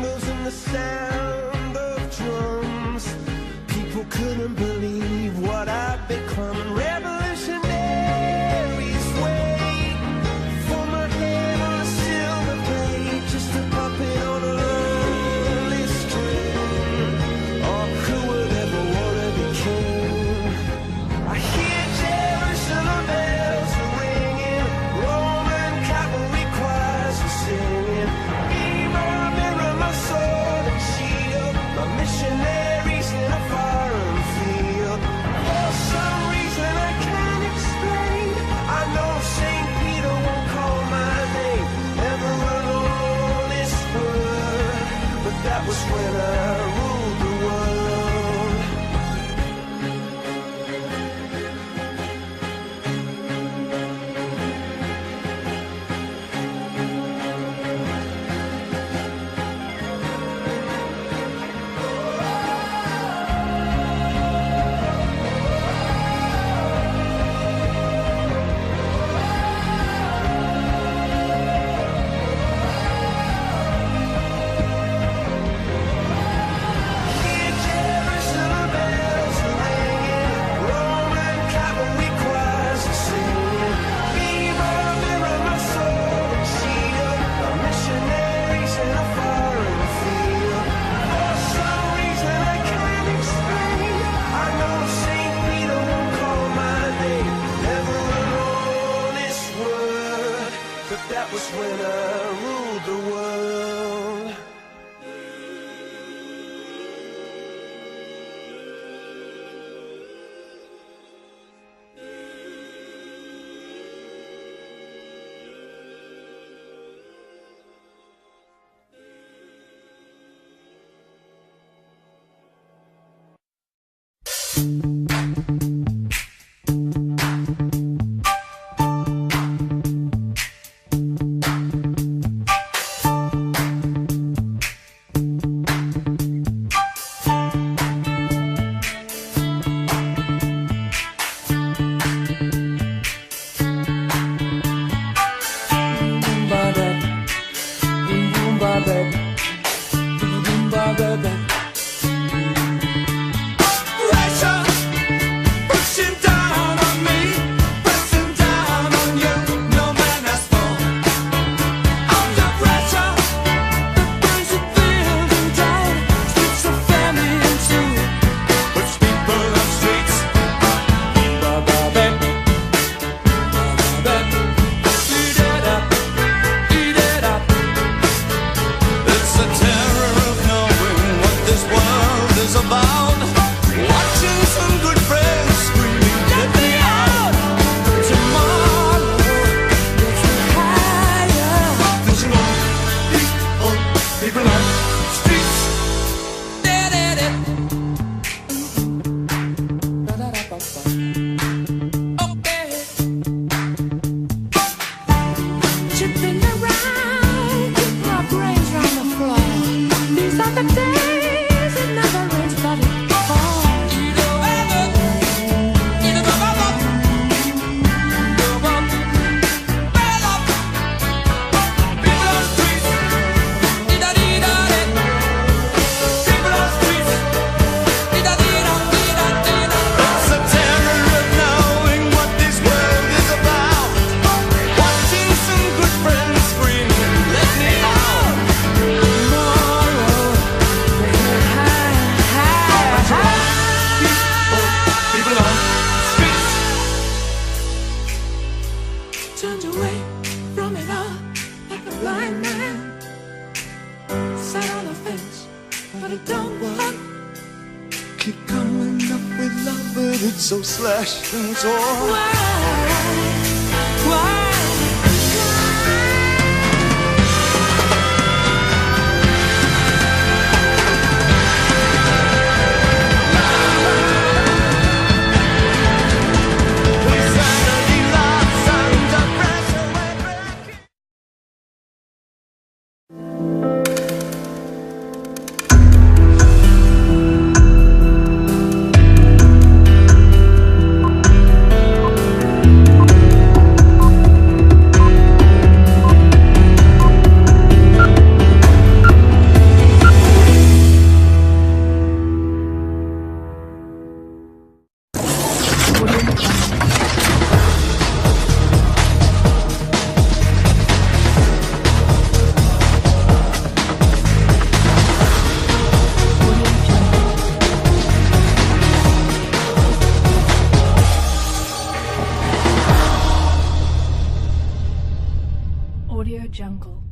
cymbals and the sound of drums. People couldn't believe what I'd become. Revolutionaries wait for my head on a silver plate, just a puppet on a lonely string. Oh, who would ever wanna be king? I hear Jerusalem bells are ringing, Roman cavalry choirs are singing. Be my mirror, my sword and shield, my missionaries in a foreign field. For some reason I can't explain, I know St. Peter won't call my name ever alone this word, but that was when I ruled the world. Hear Jerusalem bells are ringing, Roman cavalry choirs are singing. Be my mirror, my sword and shield, my missionaries in a foreign field. For some reason I can't explain, I know St. Peter won't call my name ever alone this word, but that was when I ruled the world. Pressure pushing down on me, pressing down on you. No man has fallen under pressure. The burns of building down, splits the family in two, puts people on streets. Eat it up, eat it up. It's the terror of knowing what this world is about. Watching some good friends screaming, "Let me out!" Tomorrow gets me higher. Pushing on people on streets. Okay. Chipping around, keep my brains round the floor. These are the days it never rains, but it falls. It's the terror of knowing what this world is about. Watching some good friends screaming, "Let me out!" Tomorrow, people on streets. Turned away from it all like a blind man. Sat on the fence, but it don't work. Keep coming up with love, but it's so slashed and torn. Why? Why? Insanity loves under pressure when breaking. jungle.